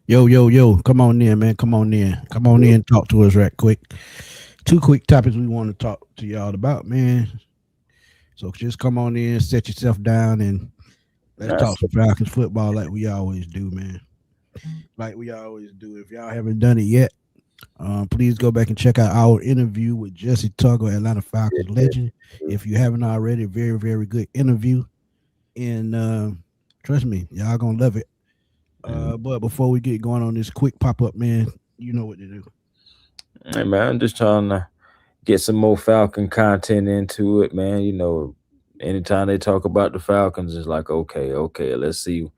Yo, yo, yo, come on in, man. Come on in. Come on in. Talk to us right quick. Two quick topics we want to talk to y'all about, man. So just come on in, set yourself down, and let's talk That's some Falcons football like we always do, man. Like we always do. If y'all haven't done it yet, please go back and check out our interview with Jesse Tuggle, Atlanta Falcons legend. If you haven't already, very, very good interview. And trust me, y'all gonna love it. But before we get going on this quick pop up, man, you know what to do. hey man, I'm just trying to get some more Falcon content into it, man. Anytime they talk about the Falcons, it's like, okay, let's see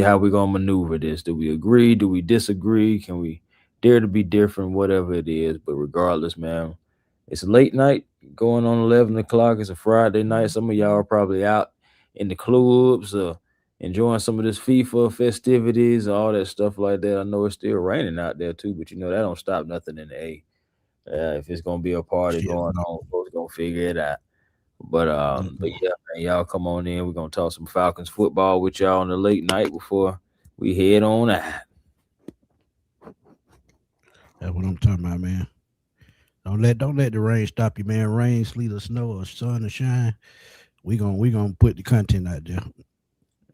how we're gonna maneuver this. Do we agree? Do we disagree? Can we dare to be different? Whatever it is, but regardless, man, it's a late night going on 11 o'clock. It's a Friday night. Some of y'all are probably out in the clubs, enjoying some of this FIFA festivities, all that stuff like that. I know it's still raining out there too, but that don't stop nothing in the A. If it's gonna be a party Shit, going no. on, folks gonna figure it out. But Mm-mm. yeah, man, y'all come on in. We're gonna talk some Falcons football with y'all on the late night before we head on out. That's what I'm talking about, man. Don't let the rain stop you, man. Rain, sleet, or snow, or sun or shine. We gonna put the content out there.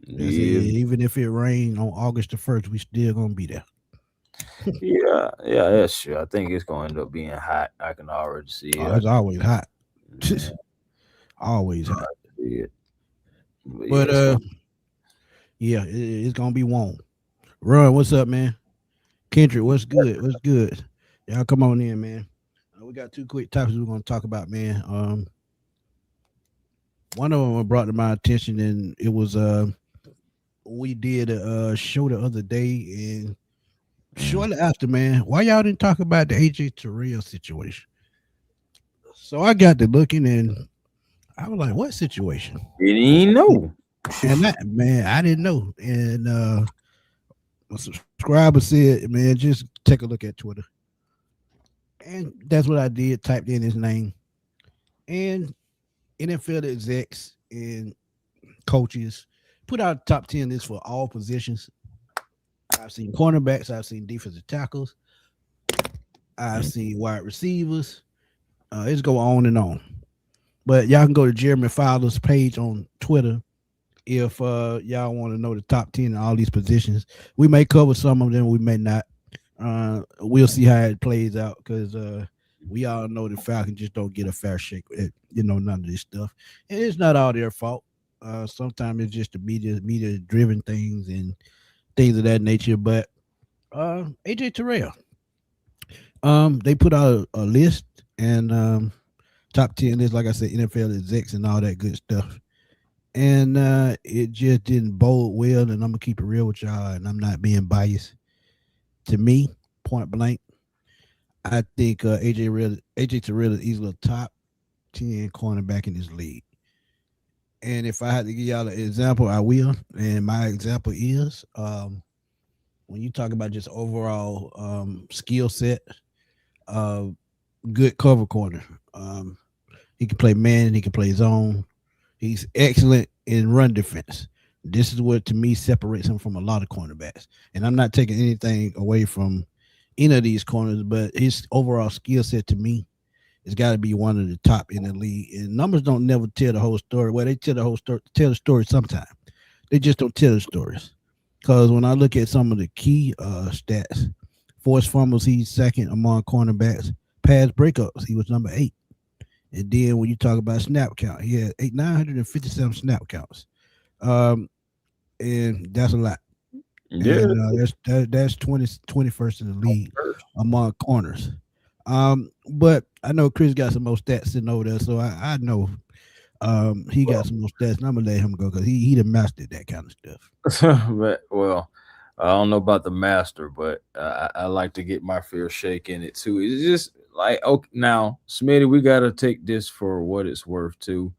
That's it. Yeah, Even if it rain on August 1st, we still gonna be there. yeah, that's true. I think it's gonna end up being hot. I can already see it. Oh, it's always hot. Yeah, Always hot. see it. But But yes, yeah, it's gonna be warm. Run, what's up, man? Kendrick, what's good? What's good? Y'all come on in, man. We got two quick topics we're gonna talk about, man. One of them brought to my attention, and it was we did a show the other day, and mm, shortly after, man, why y'all didn't talk about the AJ Terrell situation? So I got to looking, and I was like, "What situation?" didn't even know. And that, man, I didn't know. And my subscriber said, "Man, just take a look at Twitter." And that's what I did. Typed in his name, and NFL execs and coaches put out a top 10 list for all positions. I've seen cornerbacks, I've seen defensive tackles, I've seen wide receivers. It's go on and on. But y'all can go to Jeremy Fowler's page on Twitter if y'all want to know the top 10 in all these positions. We may cover some of them, we may not. We'll see how it plays out because we all know the Falcons just don't get a fair shake at none of this stuff, and it's not all their fault. Sometimes it's just the media driven things and things of that nature. But AJ Terrell, they put out a list and top 10 list, like I said, NFL execs and all that good stuff. And it just didn't bode well. And I'm gonna keep it real with y'all, and I'm not being biased. To me, point blank, I think AJ Terrell is easily a top 10 cornerback in this league. And if I had to give y'all an example, I will. And my example is when you talk about just overall skill set, uh, good cover corner. He can play man, he can play zone. He's excellent in run defense. This is what to me separates him from a lot of cornerbacks. And I'm not taking anything away from any of these corners, but his overall skill set to me has got to be one of the top in the league. And numbers don't never tell the whole story. Well, they tell the whole story, tell the story sometimes. They just don't tell the stories. Because when I look at some of the key stats, forced fumbles, he's second among cornerbacks. Pass breakups, he was number 8. And then when you talk about snap count, he had 957 snap counts. Um, and that's a lot. Yeah, And that's 21st in the league among corners. But I know Chris got some more stats sitting over there, so I know he got some more stats, and I'm gonna let him go because he done mastered that kind of stuff. well, I don't know about the master, but I like to get my fair shake in it too. It's just like, okay, now, Smitty, we got to take this for what it's worth too.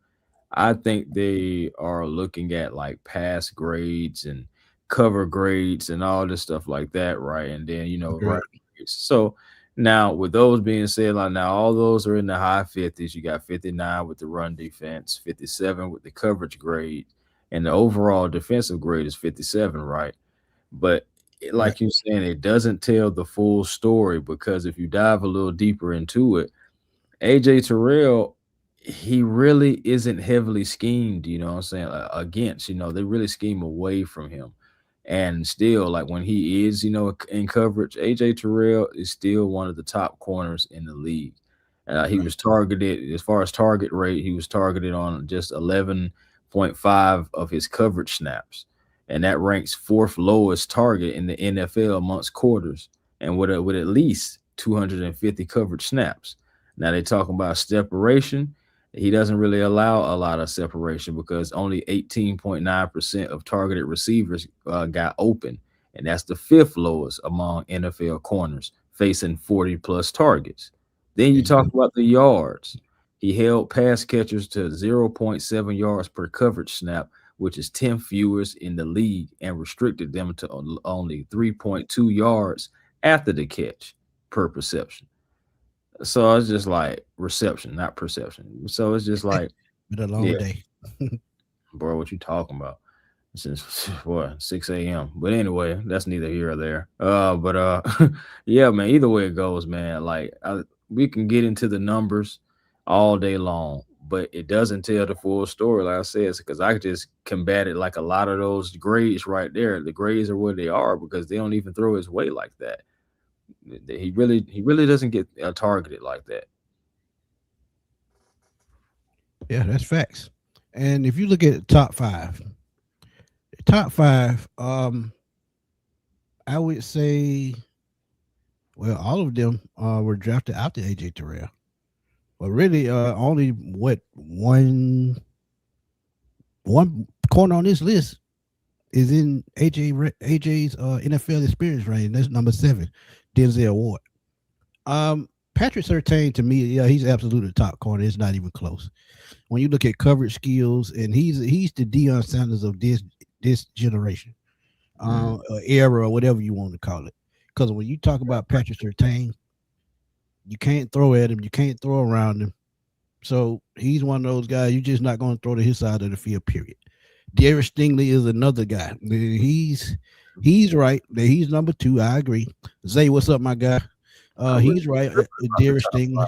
I think they are looking at like pass grades and cover grades and all this stuff like that, right? And then run Right. grades. So now, with those being said, like now all those are in the high 50s. You got 59 with the run defense, 57 with the coverage grade, and the overall defensive grade is 57, right? But Right. like you're saying, it doesn't tell the full story because if you dive a little deeper into it, AJ Terrell, he really isn't heavily schemed, you know what I'm saying, against, they really scheme away from him. And still, like when he is, in coverage, AJ Terrell is still one of the top corners in the league. He Right. was targeted, as far as target rate, he was targeted on just 11.5 of his coverage snaps. And that ranks fourth lowest target in the NFL amongst quarters and with at least 250 coverage snaps. Now they talking about separation. He doesn't really allow a lot of separation because only 18.9% of targeted receivers got open, and that's the fifth lowest among NFL corners facing 40 plus targets. Then you There you talk go. about the yards. He held pass catchers to zero point 0.7 yards per coverage snap, which is 10 fewest in the league, and restricted them to only 3.2 yards after the catch per perception. So it's just like reception, not perception. So it's just like, Been a yeah, long day. bro, what you talking about? Since what 6 a.m. But anyway, that's neither here or there. But yeah, man. Either way it goes, man. Like we can get into the numbers all day long, but it doesn't tell the full story. Like I said, because I could just combat it like a lot of those grades right there. The grades are what they are because they don't even throw his way like that. He really doesn't get targeted like that. Yeah, that's facts. And if you look at the top five, I would say, well, all of them were drafted after AJ Terrell. But really, only what one corner on this list is in AJ's NFL experience range. That's number 7, Denzel Ward. Patrick Surtain, to me, yeah, he's absolutely the top corner. It's not even close. When you look at coverage skills, and he's the Deion Sanders of this generation, Mm. era, or whatever you want to call it. Because when you talk about Patrick Surtain, you can't throw at him, you can't throw around him. So he's one of those guys you're just not going to throw to his side of the field. Period. Darius Stingley is another guy. He's right. He's number 2. I agree. Zay, what's up, my guy? I really He's right. about the Darius top Stingley.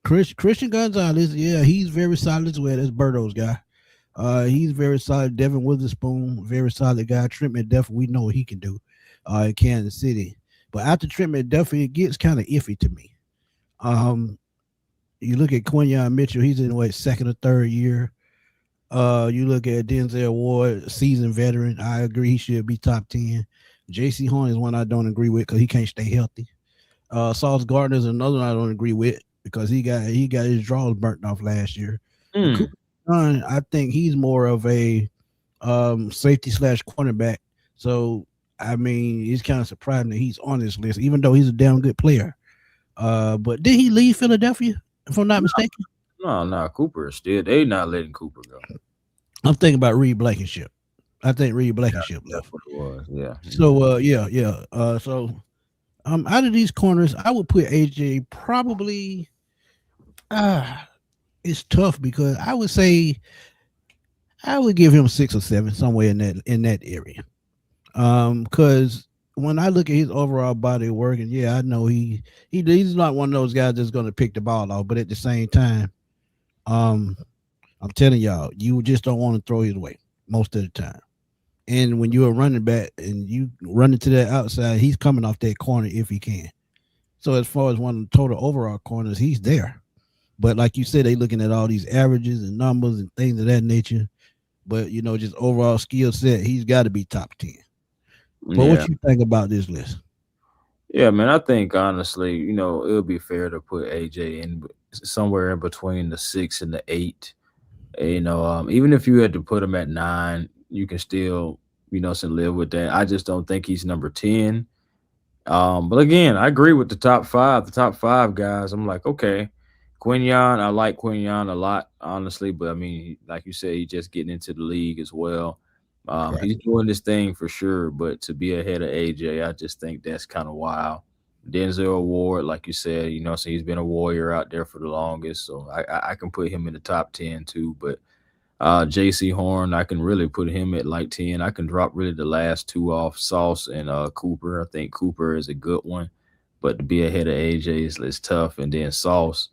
five. Christian Gonzalez, yeah, he's very solid as well. That's Birdo's guy. He's very solid. Devin Witherspoon, very solid guy. Trent McDuffie, we know what he can do in Kansas City. But after Trent McDuffie, it gets kind of iffy to me. Um, you look at Quinyon Mitchell, he's in what, second or third year. You look at Denzel Ward, seasoned veteran. I agree he should be top 10. J.C. Horn is one I don't agree with because he can't stay healthy. Sauce Gardner is another one I don't agree with because he got his draws burnt off last year. And Mm. Cooper Dunn, I think he's more of a safety slash cornerback. So I mean, it's kind of surprising that he's on this list, even though he's a damn good player. But did he leave Philadelphia, if I'm not mistaken? No, no, Cooper is still. They not letting Cooper go. I'm thinking about Reed Blankenship. I think Reed Blankenship That's left. what it was. Yeah. Mhm. So yeah. So out of these corners, I would put AJ probably. It's tough because I would give him 6 or 7 somewhere in that area. Because when I look at his overall body of work, and yeah, I know he's not one of those guys that's going to pick the ball off, but at the same time, um, I'm telling y'all, you just don't want to throw his way most of the time. And when you're a running back and you run into that outside, he's coming off that corner if he can. So as far as one of the total overall corners, he's there. But like you said, they looking at all these averages and numbers and things of that nature. But just overall skill set, he's got to be top 10. But Yeah. what you think about this list? Yeah, man. I think honestly, it would be fair to put AJ in somewhere in between the 6 and the 8. Even if you had to put him at 9, you can still, live with that. I just don't think he's number 10. But again, I agree with the top five. The top five guys, I'm like, okay, Quinyon, I like Quinyon a lot, honestly. But I mean, like you said, he's just getting into the league as well. Right. He's doing this thing for sure, but to be ahead of AJ, I just think that's kind of wild. Denzel Ward, like you said, so he's been a warrior out there for the longest, so I can put him in the top 10 too. But JC Horn, I can really put him at like 10. I can drop really the last two off, Sauce and Cooper. I think Cooper is a good one, but to be ahead of AJ is tough. And then Sauce.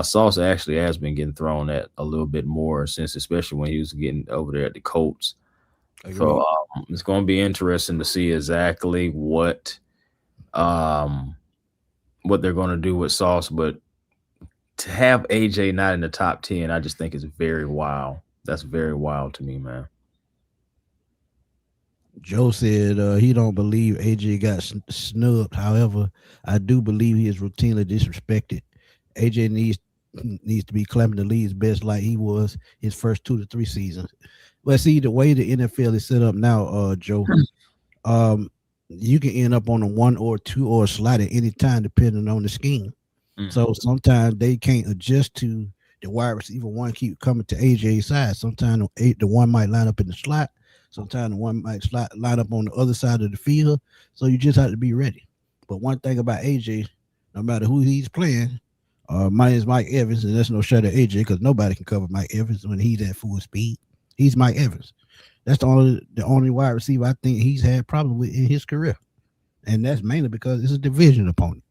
Sauce actually has been getting thrown at a little bit more since, especially when he was getting over there at the Colts. So Agreed. it's going to be interesting to see exactly um, what they're going to do with Sauce. But to have AJ not in the top 10, I just think is very wild. That's very wild to me, man. Joe said he don't believe AJ got snubbed. However, I do believe he is routinely disrespected. AJ needs to be clapping the league's best like he was his first 2 to 3 seasons. But see, the way the NFL is set up now, Joe, um, you can end up on a 1 or 2 or a slide at any time depending on the scheme. Mm. So sometimes they can't adjust to the wide receiver one keep coming to AJ's side. Sometimes the one might line up in the slot. Sometimes the one might line up on the other side of the field. So you just have to be ready. But one thing about AJ, no matter who he's playing, mine is Mike Evans, and that's no shot at AJ because nobody can cover Mike Evans when he's at full speed. He's Mike Evans. That's the only wide receiver I think he's had problem with in his career, and that's mainly because it's a division opponent.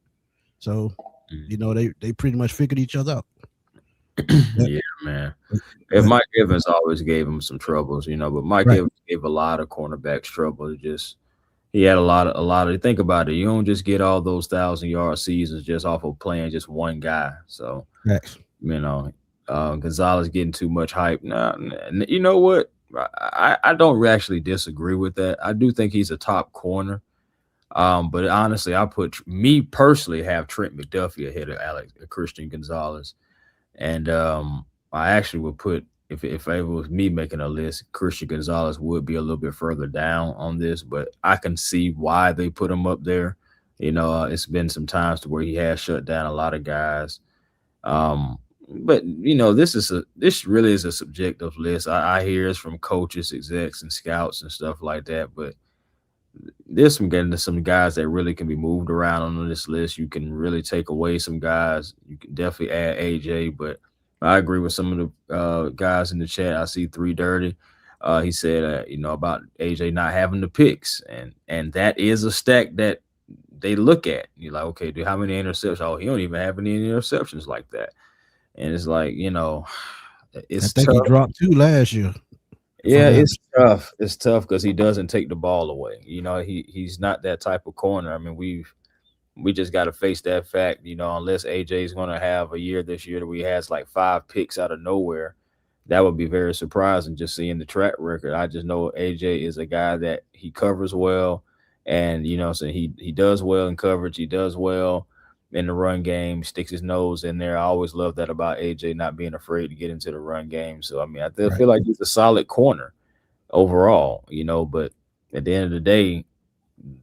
So they pretty much figured each other out. Yeah, man. And But Mike Evans always gave him some troubles, but Mike right, Evans gave a lot of cornerbacks trouble. Just he had a lot of think about it. You don't just get all those 1,000 yard seasons just off of playing just one guy. So facts. you know, Gonzalez getting too much hype. Nah, you know what? I don't actually disagree with that. I do think he's a top corner. But honestly, I put me personally have Trent McDuffie ahead of Alex Christian Gonzalez. And I actually would put if it was me making a list, Christian Gonzalez would be a little bit further down on this, but I can see why they put him up there. It's been some times to where he has shut down a lot of guys. But this really is a subjective list. I hear it's from coaches, execs, and scouts and stuff like that, but there's some guys that really can be moved around on this list. You can really take away some guys. You can definitely add AJ, but I agree with some of the guys in the chat. I see 3 Dirty. He said, about AJ not having the picks, and that is a stack that they look at. You're like, okay, dude, how many interceptions? Oh, he don't even have any interceptions like that. And it's like, I it's think he tough. dropped 2 last year. If Yeah, I'm not it's tough. It's tough because he doesn't take the ball away. He's not that type of corner. I mean, we just got to face that fact. Unless AJ is going to have a year this year that he has like 5 picks out of nowhere, that would be very surprising. Just seeing the track record, I just know AJ is a guy that he covers well, and so he does well in coverage. He does well in the run game. Sticks his nose in there. I always love that about AJ not being afraid to get into the run game. So I mean, I still right, feel like he's a solid corner overall. But at the end of the day,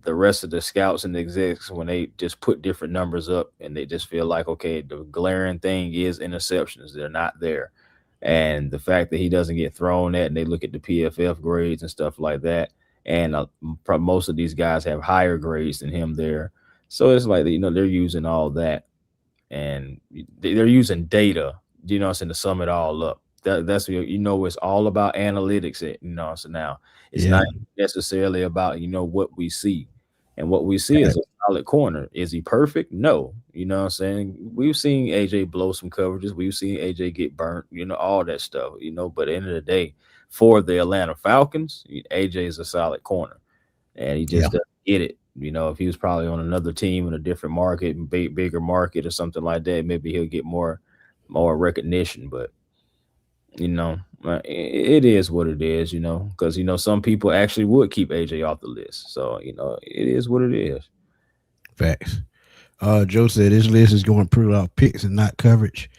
the rest of the scouts and the execs, when they just put different numbers up and they just feel like, okay, the glaring thing is interceptions. They're not there. And the fact that he doesn't get thrown at, and they look at the PFF grades and stuff like that. And most of these guys have higher grades than him there. So it's like, they're using all that, and they're using data, saying, to sum it all up. That's it's all about analytics. So now it's yeah, not necessarily about what we see, and what we see is a solid corner. Is he perfect? No. What I'm saying, we've seen AJ blow some coverages, we've seen AJ get burnt, all that stuff. But at the end of the day, for the Atlanta Falcons, AJ is a solid corner, and he yeah, just doesn't get it. If he was probably on another team in a different market, bigger market or something like that, maybe he'll get more recognition. But it is what it is. Because some people actually would keep AJ off the list. So it is what it is. facts. Joe said this list is going pretty off picks and not coverage.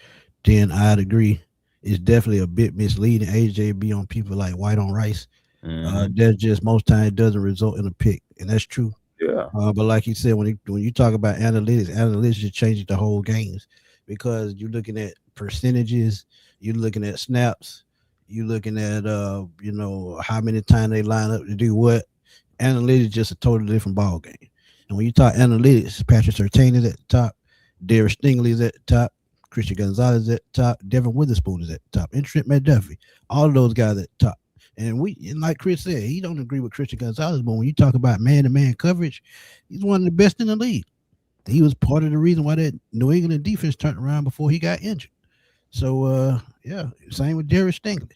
Then I'd agree. It's definitely a bit misleading. AJ be on people like white on rice. Hmm. That's just most times it doesn't result in a pick, and that's true. Yeah. But like you said, when you talk about analytics is changing the whole games because you're looking at percentages, you're looking at snaps, you're looking at how many times they line up to do what. Analytics is just a totally different ball game. And when you talk analytics, Patrick Surtain is at the top, Derek Stingley is at the top, Christian Gonzalez at the top. Devin Witherspoon is at the top. And Trent McDuffie. All of those guys at the top. And like Chris said, he don't agree with Christian Gonzalez, but when you talk about man-to-man coverage, he's one of the best in the league. He was part of the reason why that New England defense turned around before he got injured. So yeah, same with Derek Stingley.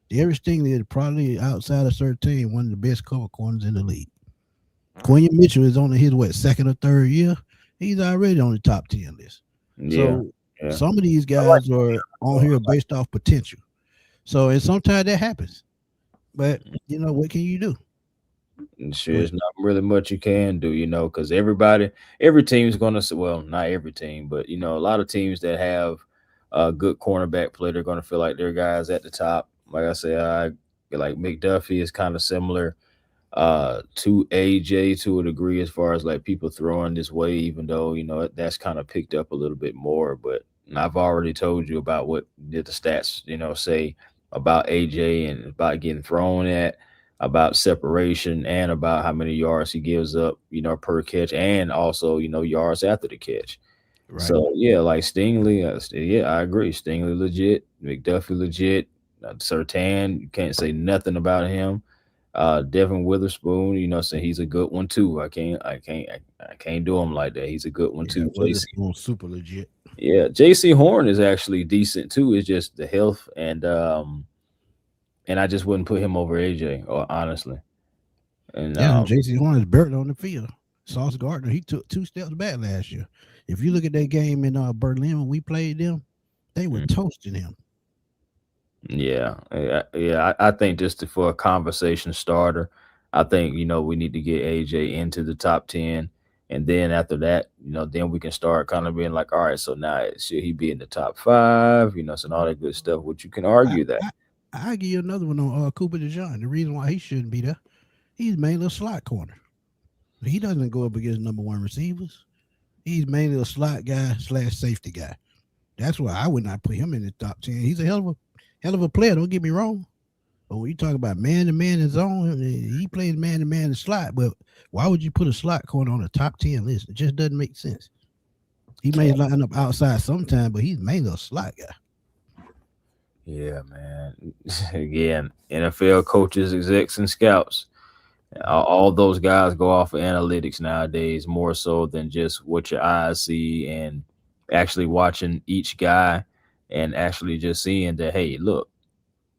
Derek Stingley is probably outside of 13 one of the best cover corners in the league. Quinion Mitchell is only his second or third year. He's already on the top 10 list. Yeah. So some of these guys are on here based off potential. So and sometimes that happens. But you know, what can you do? Sure, there's not really much you can do, because every team's gonna say, well, not every team, but a lot of teams that have a good cornerback play, they're gonna feel like their guys at the top. Like I said, I like McDuffie is kind of similar to AJ to a degree as far as like people throwing this way, even though that's kind of picked up a little bit more. But I've already told you about what did the stats say about AJ and about getting thrown at, about separation, and about how many yards he gives up per catch, and also yards after the catch. Right. So yeah, like Stingley, I agree. Stingley legit, McDuffie legit, Surtain, you can't say nothing about him. Devin Witherspoon, so he's a good one too. I can't do him like that. He's a good one too. Witherspoon super legit. Yeah, J.C. Horn is actually decent too. It's just the health and I just wouldn't put him over AJ, or honestly. And J.C. Horn is burnt on the field. Sauce Gardner, he took 2 steps back last year. If you look at that game in Berlin when we played them, they were toasting him. Yeah. I think just for a conversation starter, I think we need to get AJ into the top 10, and then after that, then we can start kind of being like, all right, so now should he be in the top 5? So and all that good stuff. Which you can argue that. I'll give you another one on Cooper DeJean. The reason why he shouldn't be there, he's mainly a slot corner. He doesn't go up against number 1 receivers. He's mainly a slot guy / safety guy. That's why I would not put him in the top 10. He's a hell of a player. Don't get me wrong. But when you talk about man-to-man in zone, he plays man-to-man in slot. But why would you put a slot corner on the top 10 list? It just doesn't make sense. He may line up outside sometime, but he's mainly a slot guy. Yeah, man. Again, NFL coaches, execs, and scouts, all those guys go off of analytics nowadays more so than just what your eyes see, and actually watching each guy and actually just seeing that, hey, look,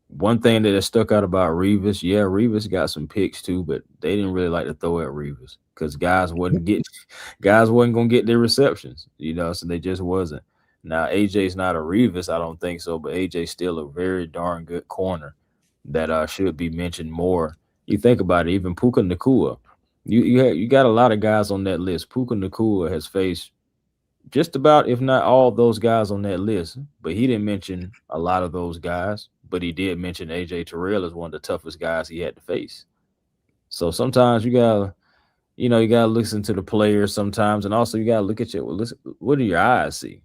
one thing that has stuck out about Revis, Revis got some picks too, but they didn't really like to throw at Revis because guys wasn't gonna get their receptions, so they just wasn't. Now, AJ's not a Revis, I don't think so, but AJ's still a very darn good corner that should be mentioned more. You think about it, even Puka Nacua. You got a lot of guys on that list. Puka Nacua has faced just about, if not all, those guys on that list, but he didn't mention a lot of those guys. But he did mention AJ Terrell as one of the toughest guys he had to face. So sometimes you gotta listen to the players sometimes, and also you gotta look at what do your eyes see?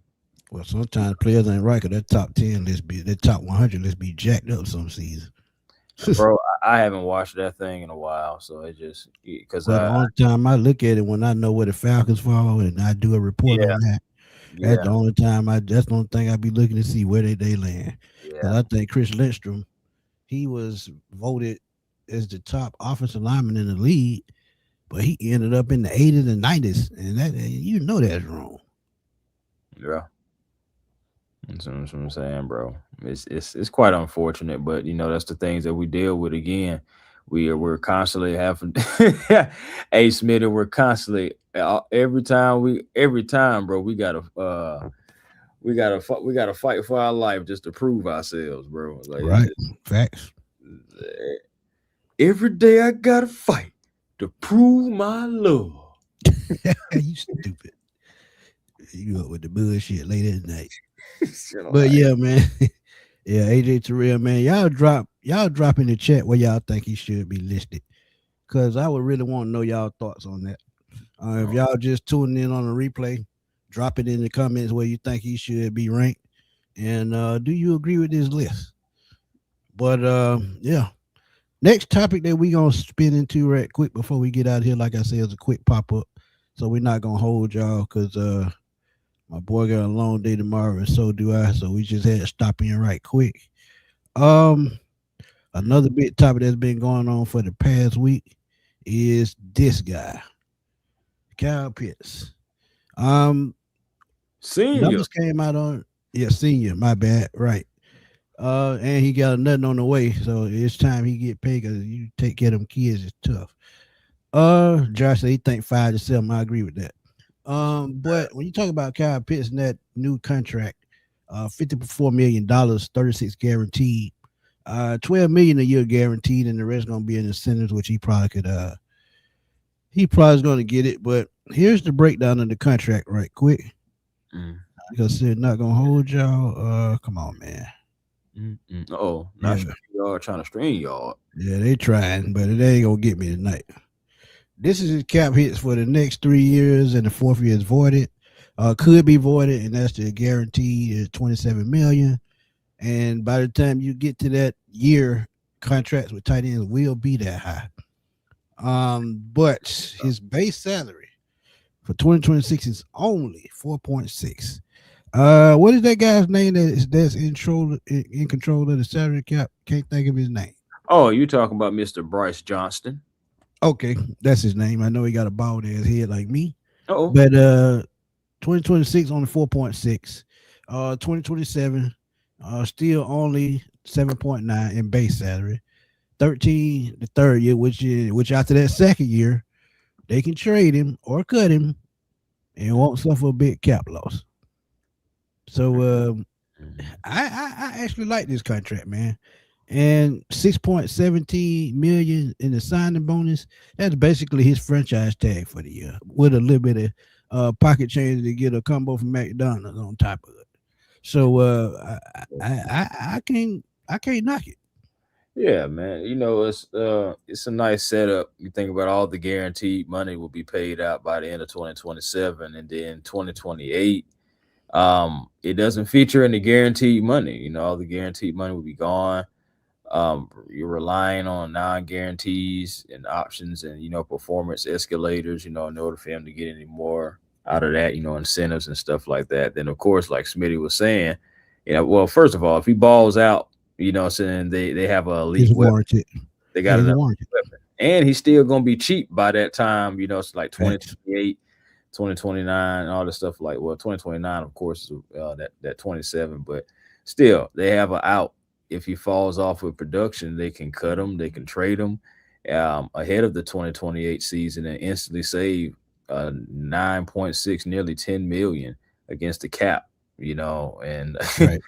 Well, sometimes players ain't right because that top 10 that top 100 let's be jacked up some season. Bro, I haven't watched that thing in a while, so it just because the only time I look at it when I know where the Falcons fall and I do a report on that. That's the only time that's the only thing I be looking to see where they land. Yeah. I think Chris Lindstrom, he was voted as the top offensive lineman in the league, but he ended up in the 80s and 90s, and that's wrong. Yeah. That's what I'm saying, bro. It's quite unfortunate, but that's the things that we deal with. Again, we're constantly having hey Smitty, we're constantly every time, bro, we gotta fight for our life just to prove ourselves, bro. Like, right. Facts. Every day I gotta fight to prove my love. You stupid. You up with the bullshit late at night. But yeah, man. Yeah, AJ Terrell, man. Y'all drop in the chat where y'all think he should be listed. Cause I would really want to know y'all thoughts on that. If y'all just tuning in on a replay, drop it in the comments where you think he should be ranked. And do you agree with this list? But yeah. Next topic that we gonna spin into right quick before we get out of here, like I said, is a quick pop-up. So we're not gonna hold y'all because My boy got a long day tomorrow, and so do I. So we just had to stop in right quick. Um, Another big topic that's been going on for the past week is this guy, Kyle Pitts. Um, Senior. Numbers came out on senior. My bad, right? And he got nothing on the way, so it's time he get paid because you take care of them kids is tough. Josh said he think 5 to 7. I agree with that. But when you talk about Kyle Pitts and that new contract, $54 million, 36 guaranteed, 12 million a year guaranteed, and the rest gonna be in incentives, which he probably could he probably is gonna get it. But here's the breakdown of the contract right quick. Mm. Like I said, not gonna hold y'all. Come on, man. Oh, Yeah, not y'all trying to string y'all. yeah, they trying, but it ain't gonna get me tonight. This is his cap hits for the next 3 years, and the fourth year is voided. Could be voided, and that's the guarantee is 27 million. And by the time you get to that year, contracts with tight ends will be that high. But his base salary for 2026 is only 4.6. What is that guy's name that's in control of the salary cap? Can't think of his name. Oh, you talking about Mr. Bryce Johnston? Okay, that's his name. I know he got a bald ass head like me. Oh, But 2026 only 4.6. 2027 still only 7.9 in base salary. 13 the third year, which after that second year, they can trade him or cut him and won't suffer a big cap loss. So I actually like this contract, man. And 6.17 million in the signing bonus. That's basically his franchise tag for the year, with a little bit of pocket change to get a combo from McDonald's on top of it. So I can't knock it. yeah, man. You know, it's a nice setup. You think about all the guaranteed money will be paid out by the end of 2027, and then 2028. It doesn't feature any guaranteed money. You know, all the guaranteed money will be gone. You're relying on non-guarantees and options, and performance escalators, in order for him to get any more out of that, incentives and stuff like that. Then of course, like Smitty was saying, well, first of all, if he balls out, saying they have a elite It's weapon. warranted. They Yeah, got it's an warranted. weapon, and he's still gonna be cheap by that time. It's like Facts. 2028, 2029, all this stuff. Like, well, 2029, of course, is that 27, but still, they have an out. If he falls off with production, they can cut him, they can trade him ahead of the 2028 season and instantly save 9.6, nearly 10 million against the cap. And Right.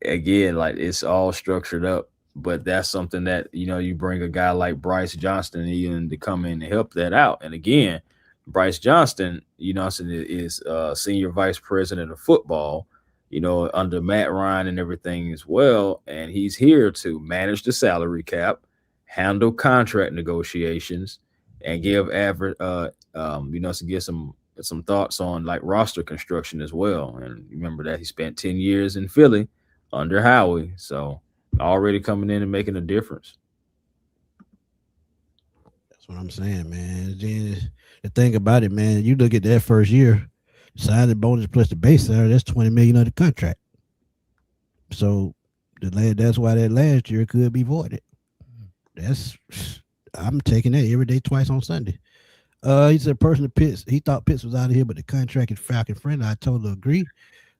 again, like, it's all structured up. But that's something that you bring a guy like Bryce Johnston in to come in and help that out. And again, Bryce Johnston, is senior vice president of football, under Matt Ryan and everything as well. And he's here to manage the salary cap, handle contract negotiations, and give average, to get some thoughts on like roster construction as well. And remember that he spent 10 years in Philly under Howie, so already coming in and making a difference. That's what I'm saying, man. Then the thing about it, man, you look at that first year, signing bonus plus the base salary, that's 20 million of the contract. So that's why that last year could be voided. That's I'm taking that every day, twice on Sunday. He said person Pitts, he thought Pitts was out of here, but the contract is Falcon friendly. I totally agree.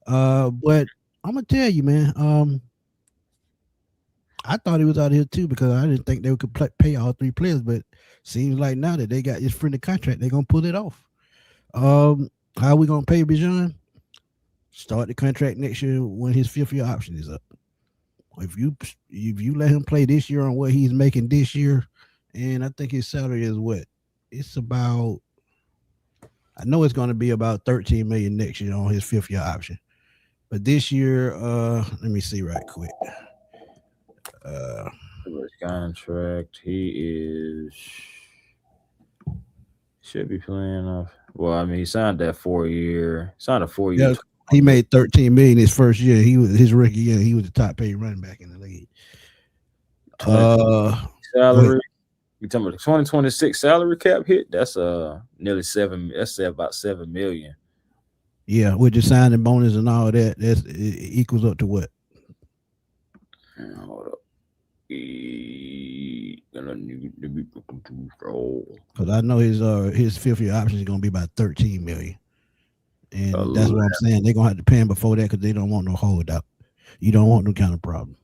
But I'm gonna tell you, man. I thought he was out of here too because I didn't think they could pay all three players. But seems like now that they got this friendly contract, they're gonna pull it off. How are we gonna pay Bijan? Start the contract next year when his fifth year option is up. If you let him play this year on what he's making this year, and I think his salary is what it's about. I know it's going to be about 13 million next year on his fifth year option. But this year, let me see right quick. His contract, he should be playing off. Well, I mean, he signed that 4 year, signed a 4 year. Yeah, he made 13 million his first year. He was his rookie year. He was the top paid running back in the league. Salary. You talking about the 2026 salary cap hit? That's nearly 7. That's about 7 million. Yeah, with the signing bonus and all that, it equals up to what? Hold up. Because I know his 5th year option is gonna be about 13 million, and that's what I'm 11. saying. They're gonna have to pay him before that because they don't want no holdout. You don't want no kind of problem.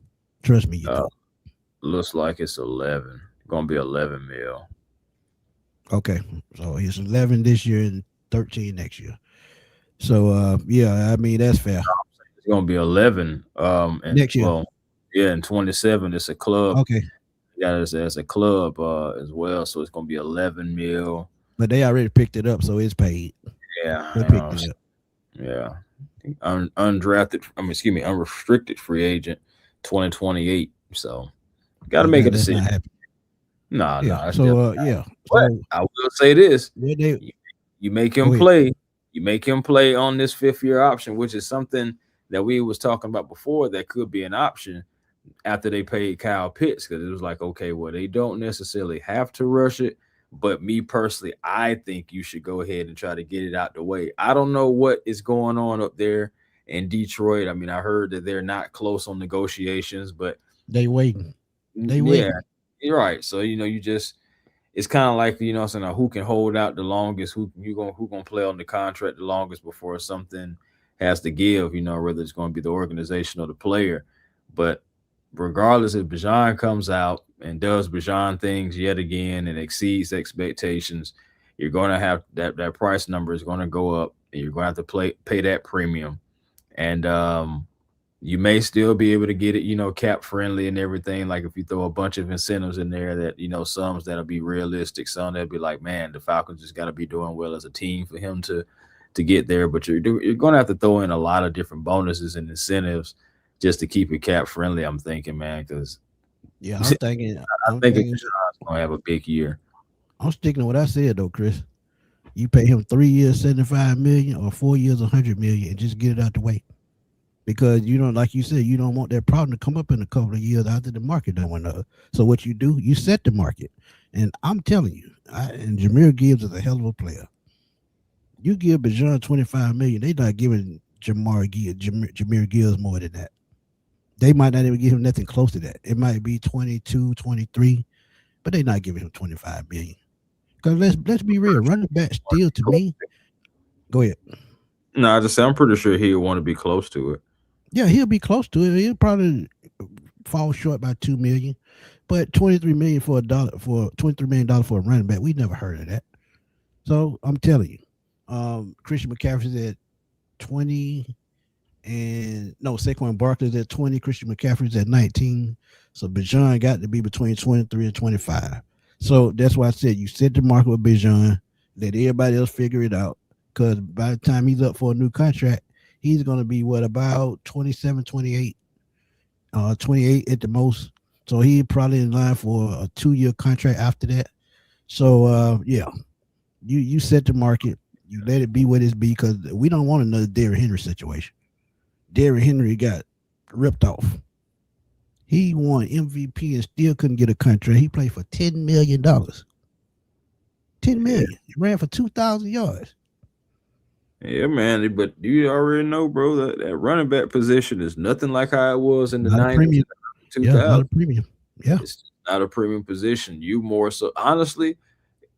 Trust me, you Uh, don't. looks like it's 11. Gonna be 11 mil. Okay, so it's 11 this year and 13 next year. So yeah, I mean that's fair. It's gonna be 11. And Next year. well, yeah, in 27, it's a club. Okay, Yeah, as a club as well. So it's gonna be 11 mil. but they already picked it up, so it's paid. Yeah, They picked it up. yeah. Undrafted. I mean, excuse me, unrestricted free agent, 2028. So got to But make a that's not decision. happening. Nah, Yeah. that's So yeah. But So I will say this: yeah, they you, you make go him ahead. play. You make him play on this 5th year option, which is something that we was talking about before. That could be an option after they paid Kyle Pitts, because it was like, okay, well, they don't necessarily have to rush it. But me personally, I think you should go ahead and try to get it out the way. I don't know what is going on up there in Detroit. I mean, I heard that they're not close on negotiations, but They waiting. They yeah, waiting. you're right. So, you just, it's kind of like, saying who can hold out the longest, who gonna play on the contract the longest before something has to give, whether it's going to be the organization or the player. But regardless, if Bijan comes out and does Bijan things yet again and exceeds expectations, you're going to have that price number is going to go up, and you're going to have to pay that premium. And you may still be able to get it, cap friendly and everything. Like if you throw a bunch of incentives in there that, some that'll be realistic, some that'll be like, man, the Falcons just got to be doing well as a team for him to get there. But you're going to have to throw in a lot of different bonuses and incentives just to keep it cap friendly. I'm thinking, man, because Yeah, I I'm think thinking. Deshaun's going to have a big year. I'm sticking to what I said though, Chris. You pay him 3 years, 75 million, or 4 years, 100 million, and just get it out the way. Because you don't, like you said, you don't want that problem to come up in a couple of years after the market don't went up. So what you do, you set the market. And I'm telling you, and Jameer Gibbs is a hell of a player. You give Bijan 25 million, they not giving Jameer Gibbs more than that. They might not even give him nothing close to that. It might be 22, 23, but they're not giving him 25 million. Because let's be real, running back still to me. Go ahead. No, I just say I'm pretty sure he'll want to be close to it. Yeah, he'll be close to it. He'll probably fall short by 2 million, but 23 million for $23 million for a running back, we never heard of that. So I'm telling you, Christian McCaffrey's at 20, and no, Saquon Barkley's at 20. Christian McCaffrey's at 19. So Bijan got to be between 23 and 25. So that's why I said you set the market with Bijan, let everybody else figure it out. Because by the time he's up for a new contract, he's going to be about 27, 28, 28 at the most. So he's probably in line for a 2-year contract after that. So yeah, you set the market, you let it be what it be, because we don't want another Derrick Henry situation. Derrick Henry got ripped off. He won MVP and still couldn't get a contract. He played for $10 million. $10 million. He ran for 2,000 yards. Yeah, man. But you already know, bro, that running back position is nothing like how it was in the Not a 90s, premium. 2000s. Yeah, not a premium. Yeah. It's not a premium position. You more so, honestly,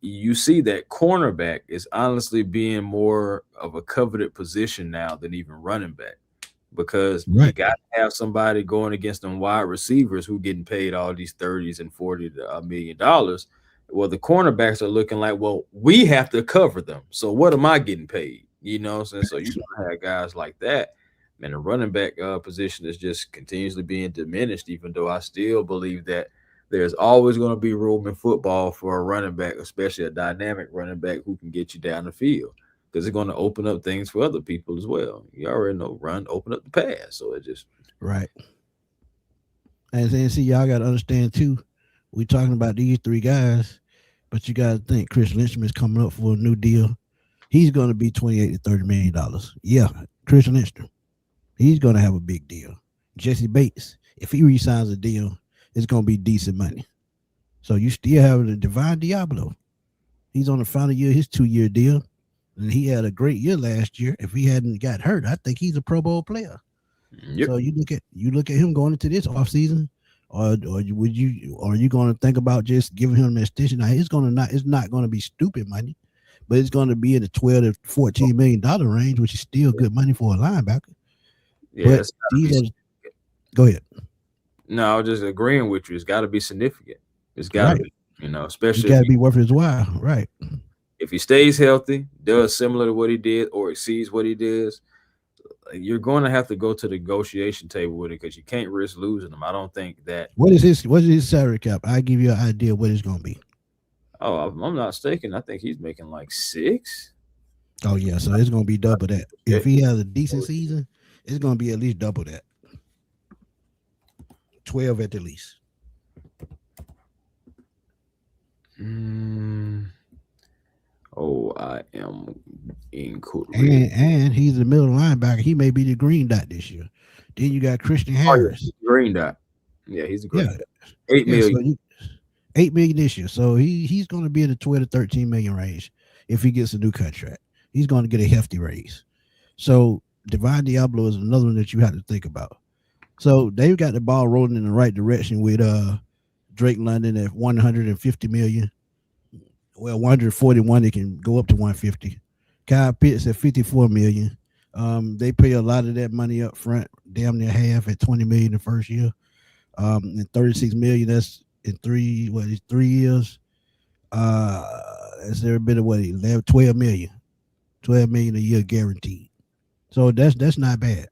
you see that cornerback is honestly being more of a coveted position now than even running back, because you got to have somebody going against them wide receivers who getting paid all these 30s and $40 million. Well, the cornerbacks are looking like, well, we have to cover them. So what am I getting paid? You know what I'm saying? So you don't have guys like that. And the running back position is just continuously being diminished, even though I still believe that there's always going to be room in football for a running back, especially a dynamic running back who can get you down the field, because it's going to open up things for other people as well. You already know, open up the pass. So it just. Right. And then, see, y'all got to understand, too, we're talking about these three guys, but you got to think Chris Lynchman is coming up for a new deal. He's going to be $28 to $30 million. Yeah, Chris Lynchman. He's going to have a big deal. Jesse Bates, if he re-signs a deal, it's going to be decent money. So you still have the Divine Diablo. He's on the final year of his 2-year deal. and he had a great year last year. If he hadn't got hurt, I think he's a Pro Bowl player. Yep. So you look at him going into this offseason, or are you going to think about just giving him an extension? Now it's not going to be stupid money, but it's going to be in the 12 to $14 million range, which is still good money for a linebacker. Yeah, But it's gotta be. these are go ahead, No, I was just agreeing with you. It's got to be significant. It's got to right? be. He Especially got to be worth his while, right? if he stays healthy, does similar to what he did, or exceeds what he does, you're going to have to go to the negotiation table with it because you can't risk losing him. I don't think that. What is his salary cap? I give you an idea what it's going to be. Oh, I'm not mistaken. I think he's making like 6. Oh yeah, so it's going to be double that. If he has a decent season, it's going to be at least double that. 12 at the least. Oh, I am incorrect. And he's a middle linebacker. He may be the green dot this year. Then you got Christian Harris. Green dot. Yeah, he's a green Yeah, dot. 8 yeah. million. So 8 million this year. So he's going to be in the 12 to 13 million range if he gets a new contract. He's going to get a hefty raise. So Divine Diablo is another one that you have to think about. So they've got the ball rolling in the right direction with Drake London at 150 million. Well, 141, it can go up to 150. Kyle Pitts at 54 million. They pay a lot of that money up front, damn near half at 20 million the first year. And 36 million, that's in 3 years. That's every bit of what 12 million. 12 million a year guaranteed. So that's not bad.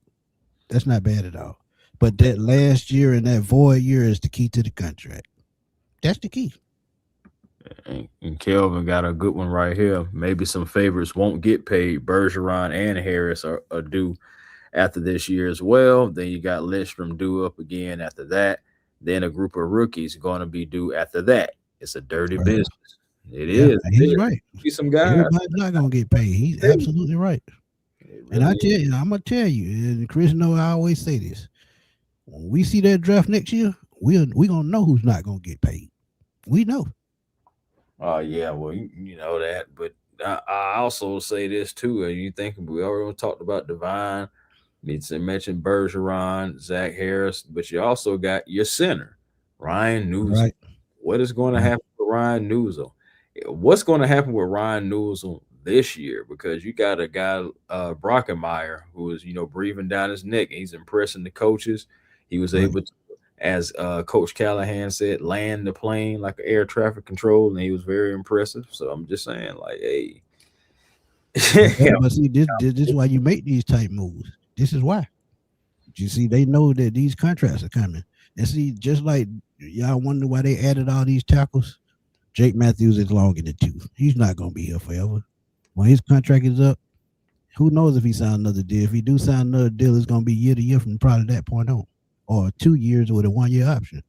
That's not bad at all. But that last year and that void year is the key to the contract. That's the key. And Kelvin got a good one right here. Maybe some favorites won't get paid. Bergeron and Harris are due after this year as well. Then you got Lidstrom due up again after that. Then a group of rookies going to be due after that. It's a dirty business. It is. He's right. See some guys. Everybody's not gonna get paid. He's absolutely right. And I tell you, I'm gonna tell you, and Chris know I always say this. When we see that draft next year, we gonna know who's not gonna get paid. We know. Oh yeah, well you know that, but I also say this too. You think we already talked about Divine, needs to mention Bergeron, Zach Harris, but you also got your center, Ryan Newsom. Right. What is going to happen with Ryan Newsom? What's going to happen with Ryan Newsom this year? Because you got a guy, Brockenmeyer, who is breathing down his neck. He's impressing the coaches. He was able to, as Coach Callahan said, land the plane like an air traffic control, and he was very impressive. So I'm just saying, like, hey. But see, this is why you make these type moves. This is why. You see, they know that these contracts are coming. And see, just like y'all wonder why they added all these tackles, Jake Matthews is long in the tooth. He's not going to be here forever. When his contract is up, who knows if he signs another deal. If he do sign another deal, it's going to be year to year from probably that point on, or 2 years with a 1 year option.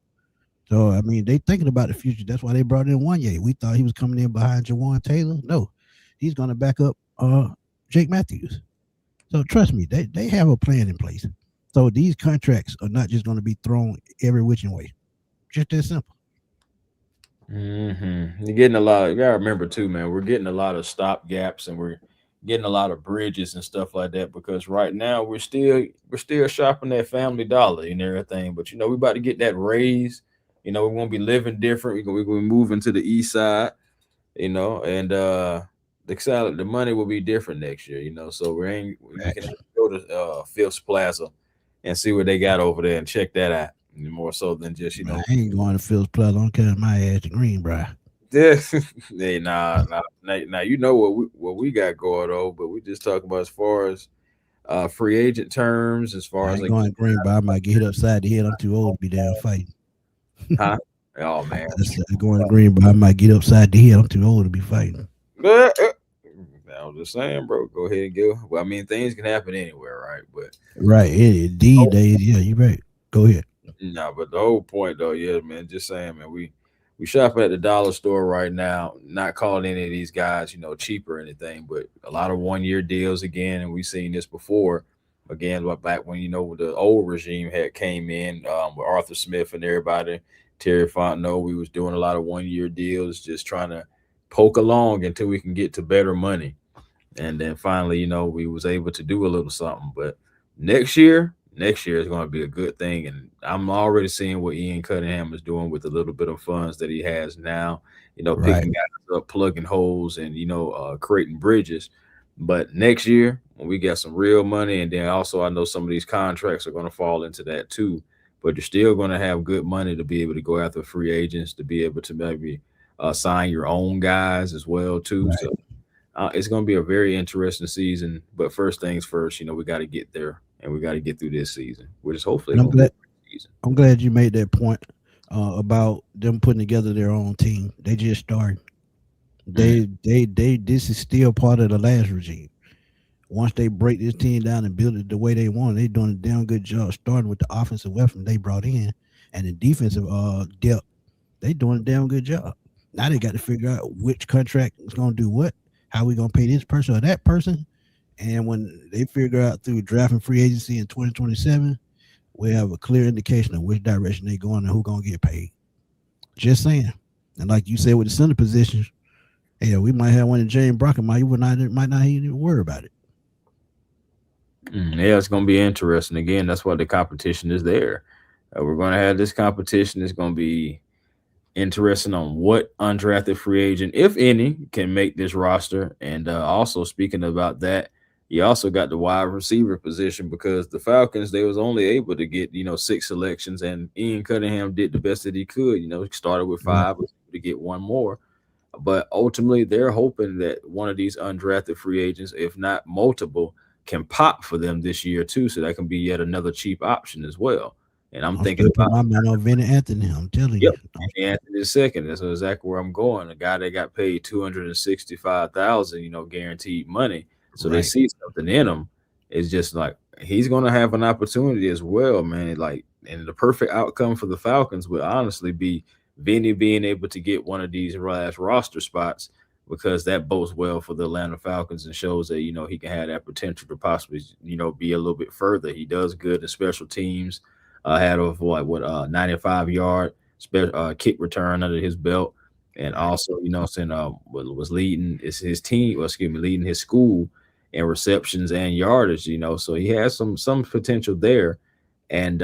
So, I mean, they thinking about the future. That's why they brought in Wanye. We thought he was coming in behind Jawan Taylor. No, he's going to back up Jake Matthews. So trust me, they have a plan in place. So these contracts are not just going to be thrown every which way. Just that simple. You're getting a lot. You gotta remember too, man. We're getting a lot of stop gaps, and we're getting a lot of bridges and stuff like that. Because right now we're still shopping at Family Dollar and everything. But we about to get that raise. We won't be living different. We're gonna be moving to the east side. And the money will be different next year. So we can go to Phipps Plaza and see what they got over there and check that out. More so than just I ain't going to Phil's Plaza. I'm carrying my ass to Greenbrier. Yeah, hey, nah. Now you know what we got going on, but we just talking about as far as free agent terms, as far I as ain't going to Greenbrier. I might get hit upside the head. I'm too old to be down fighting. huh? Oh man, going to Greenbrier. I might get upside the head. I'm too old to be fighting. I was just saying, bro. Go ahead and go. Well, I mean, things can happen anywhere, right? But right, these days, yeah, you right. Go ahead. No, but the whole point though, yeah, man, just saying, man, we shop at the dollar store right now, not calling any of these guys, cheap or anything, but a lot of 1 year deals again, and we've seen this before. Again, back when the old regime had came in with Arthur Smith and everybody, Terry Fontenot, we was doing a lot of 1 year deals, just trying to poke along until we can get to better money. and then finally, we was able to do a little something. But next year is going to be a good thing, and I'm already seeing what Ian Cunningham is doing with the little bit of funds that he has now. Right. Picking guys up, plugging holes, and creating bridges. But next year, when we got some real money, and then also I know some of these contracts are going to fall into that too. But you're still going to have good money to be able to go after free agents, to be able to maybe sign your own guys as well too. Right. So it's going to be a very interesting season. But first things first, we got to get there, and we got to get through this season, which is hopefully And going to be a great season. I'm glad you made that point about them putting together their own team. They just started. Mm, They. This is still part of the last regime. Once they break this team down and build it the way they want, they doing a damn good job. Starting with the offensive weapon they brought in, and the defensive depth, they doing a damn good job. Now they got to figure out which contract is going to do what, how we going to pay this person or that person, and when they figure out through drafting free agency in 2027, we have a clear indication of which direction they going and who going to get paid. Just saying. And like you said with the center positions, yeah, we might have one in James Brock, and might not even worry about it. yeah, it's going to be interesting. Again, that's why the competition is there. We're going to have this competition. It's going to be interesting on what undrafted free agent, if any, can make this roster. And also speaking about that, you also got the wide receiver position because the Falcons, they was only able to get, 6 selections, and Ian Cunningham did the best that he could. He started with Right. 5, was able to get one more. But ultimately, they're hoping that one of these undrafted free agents, if not multiple, can pop for them this year too, so that can be yet another cheap option as well. And I'm I'm thinking still about, putting my man on Vinny Anthony. I'm telling yep, you. Anthony Anthony the second. That's exactly where I'm going. A guy that got paid 265,000, guaranteed money. So they Right. see something in him. It's just like he's gonna have an opportunity as well, man. Like, and the perfect outcome for the Falcons would honestly be Vinny being able to get one of these last roster spots, because that bodes well for the Atlanta Falcons and shows that he can have that potential to possibly be a little bit further. He does good in special teams. Had of 95-yard kick return under his belt, and also saying was leading his team, well, excuse me, leading his school in receptions and yardage. So he has some potential there, and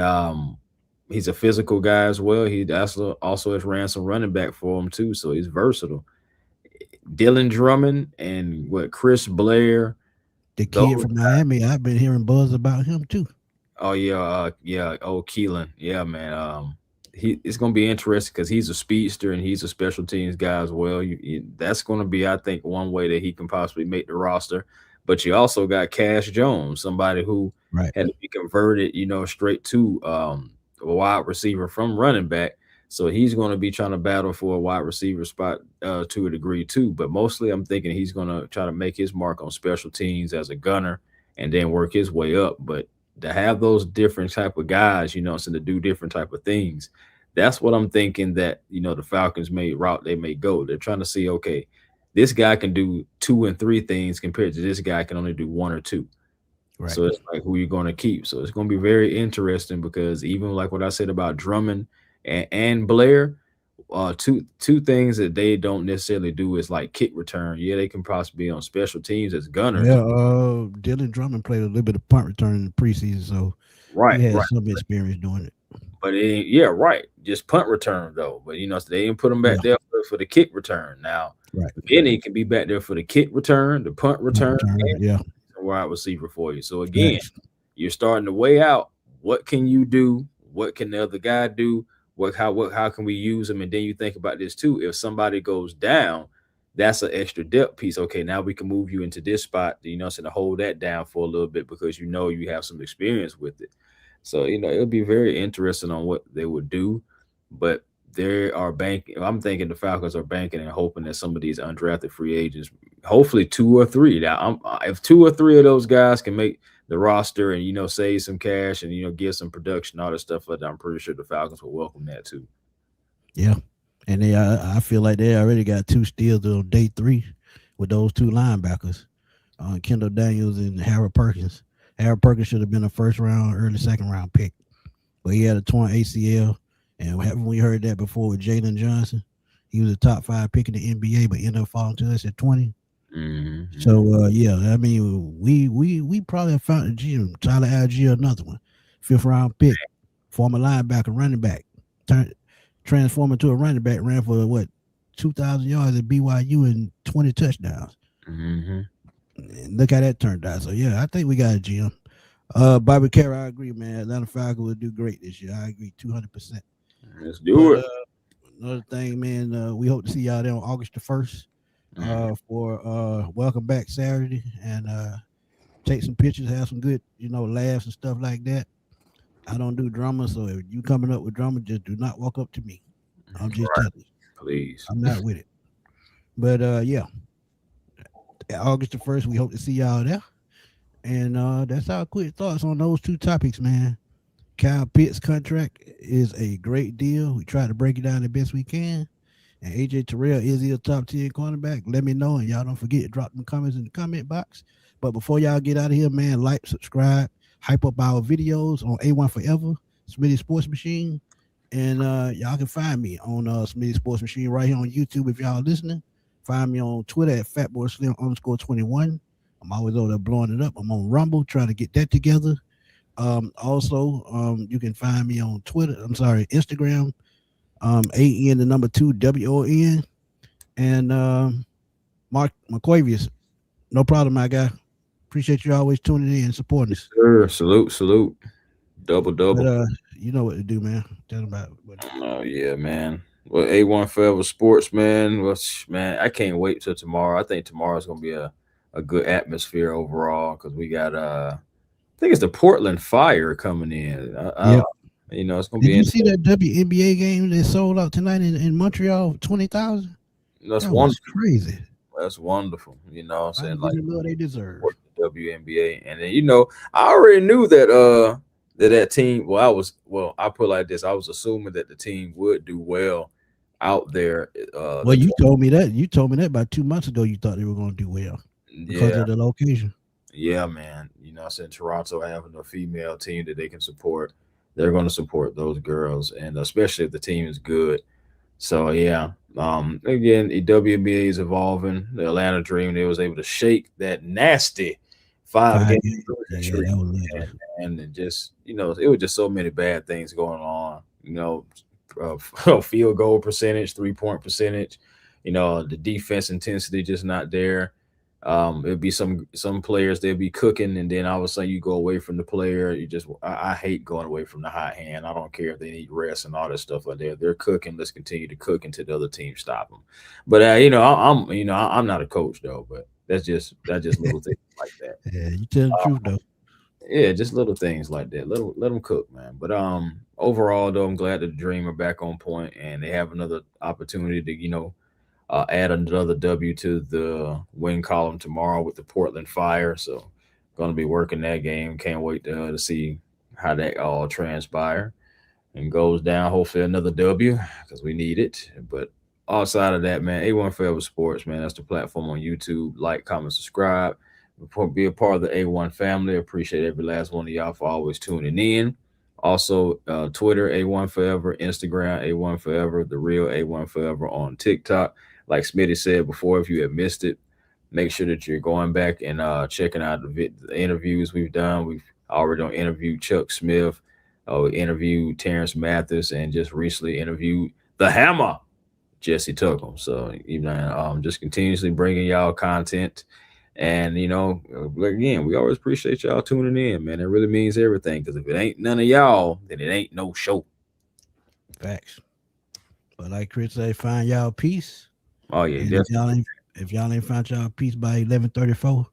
he's a physical guy as well. He also has ran some running back for him too, so he's versatile. Dylan Drummond and Chris Blair, The those. kid from Miami, I've been hearing buzz about him too. Oh yeah, yeah. Oh, Keelan, yeah, man. It's gonna be interesting because he's a speedster and he's a special teams guy as well. That's gonna be, I think, one way that he can possibly make the roster. But you also got Cash Jones, somebody who Right. had to be converted, straight to a wide receiver from running back. So he's going to be trying to battle for a wide receiver spot to a degree too. But mostly, I'm thinking he's going to try to make his mark on special teams as a gunner and then work his way up. But to have those different type of guys, so to do different type of things, that's what I'm thinking that the Falcons may route they may go. They're trying to see, okay, this guy can do 2 and 3 things compared to this guy can only do 1 or 2. Right. So it's like who you're going to keep. So it's going to be very interesting because even like what I said about Drummond and Blair, two things that they don't necessarily do is like kick return. Yeah, they can possibly be on special teams as Yeah. gunners. Dylan Drummond played a little bit of punt return in the preseason, so Right, he had right. some experience doing it. But yeah, right. Just punt return though. But so they didn't put him back Yeah. there for the kick return. Now Right. Vinny can be back there for the kick return, the punt Punt return, return. and Yeah. a wide receiver for you. So again, Facts. you're starting to weigh out what can you do, what can the other guy do, how can we use them, and then you think about this too. If somebody goes down, that's an extra depth piece. Okay, now we can move you into this spot, so to hold that down for a little bit because you have some experience with it. So it'll be very interesting on what they would do, but they are banking. I'm thinking the Falcons are banking and hoping that some of these undrafted free agents, hopefully 2 or 3. Now, if 2 or 3 of those guys can make the roster and save some cash and give some production, all that stuff like that, I'm pretty sure the Falcons will welcome that too. Yeah. And I feel like they already got 2 steals on day 3 with those 2 linebackers, Kendall Daniels and Harold Perkins. Harold Perkins should have been a first round, early second round pick, but he had a torn ACL. And haven't we heard that before with Jalen Johnson? He was a top 5 pick in the NBA, but ended up falling to us at 20. Mm-hmm. So yeah, I mean, we probably found a gym. Tyler Algier, another one, 5th round pick, former linebacker, running back, turn transform into a running back, ran for what 2,000 yards at BYU and 20 touchdowns. Mm-hmm. And look how that turned out. So yeah, I think we got a gym. Bobby Carroll, I agree, man. Atlanta Falcons will do great this year. I agree 200%. Let's do But it. another thing, man, we hope to see y'all there on August the 1st Mm. for Welcome Back Saturday and take some pictures, have some good, laughs and stuff like that. I don't do drama, so if you coming up with drama, just do not walk up to me. I'm just Right, telling you, please. I'm not with it. But yeah, August the 1st, we hope to see y'all there. And that's our quick thoughts on those two topics, man. Kyle Pitts' contract is a great deal. We try to break it down the best we can. And AJ Terrell, is he a top 10 cornerback? Let me know. And y'all don't forget to drop them comments in the comment box. But before y'all get out of here, man, like, subscribe, hype up our videos on A1 Forever, Smitty Sports Machine. And y'all can find me on Smitty Sports Machine right here on YouTube if y'all listening. Find me on Twitter at FatBoySlim_21. I'm always over there blowing it up. I'm on Rumble trying to get that together. Also, you can find me on Twitter. I'm sorry, Instagram. AN the number 2 WON and Mark McQuavius. No problem, my guy. Appreciate you always tuning in and supporting us. Sure. Salute, salute. Double, But double. you know what to do, man. Tell them about what to do. Oh yeah, man. Well, A1 Forever Sports, man. Well, man, I can't wait till tomorrow. I think tomorrow's gonna be a good atmosphere overall because we got I think it's the Portland Fire coming in. Yep. It's gonna Did be you see interesting. that WNBA game that sold out tonight in Montreal? 20,000. That's That was wonderful. crazy. That's wonderful. You know what I'm I saying? give Like them the love they support deserve. the WNBA. And then I already knew that that team, I put it like this, I was assuming that the team would do well out there. Well, you told me that. You told me that about 2 months ago. You thought they were going to do well because Yeah, of the location. yeah, man. I said Toronto having a female team that they can support, they're gonna support those girls, and especially if the team is good. So yeah. Again, the WNBA is evolving. The Atlanta Dream, they was able to shake that nasty five Five game games. losing Yeah, streak, that was ugly. and it just it was just so many bad things going on. Field goal percentage, 3-point percentage. The defense intensity just not there. It'd be some players they'll be cooking, and then all of a sudden you go away from the player. I hate going away from the hot hand. I don't care if they need rest and all that stuff like that. They're cooking. Let's continue to cook until the other team stop them. But I'm not a coach though. But that's just little things like that. Yeah, you tell the truth though. Yeah, just little things like that. Let them cook, man. But overall though, I'm glad that the Dream are back on point and they have another opportunity to add another W to the win column tomorrow with the Portland Fire. So, going to be working that game. Can't wait to see how that all transpire and goes down. Hopefully, another W because we need it. But outside of that, man, A1 Forever Sports, man, that's the platform on YouTube. Like, comment, subscribe. Be a part of the A1 family. Appreciate every last one of y'all for always tuning in. Also, Twitter, A1 Forever, Instagram, A1 Forever, The Real A1 Forever on TikTok. Like Smitty said before, if you have missed it, make sure that you're going back and checking out the interviews we've done. We've already interviewed Chuck Smith, we interviewed Terrence Mathis, and just recently interviewed the Hammer, Jesse Tuckham. So, just continuously bringing y'all content. And, again, we always appreciate y'all tuning in, man. It really means everything because if it ain't none of y'all, then it ain't no show. Facts. But like Chris say, find y'all peace. Oh, yeah, And definitely. if y'all ain't found y'all peace by 11:34,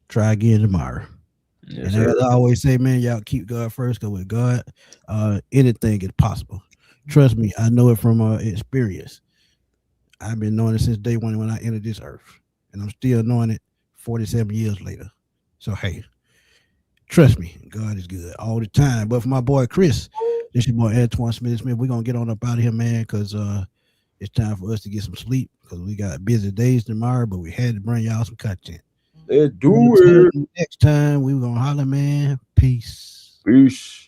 try again tomorrow. Yes, And sir. as I always say, man, y'all keep God first, because with God, anything is possible. Trust me, I know it from experience. I've been knowing it since day one when I entered this earth, and I'm still knowing it 47 years later. So hey, trust me, God is good all the time. But for my boy Chris, this your boy Antoine Smith. We're gonna get on up out of here, man, because it's time for us to get some sleep because we got busy days tomorrow. But we had to bring y'all some content. Let's do Until it. next time, we gonna holler, man. Peace. Peace.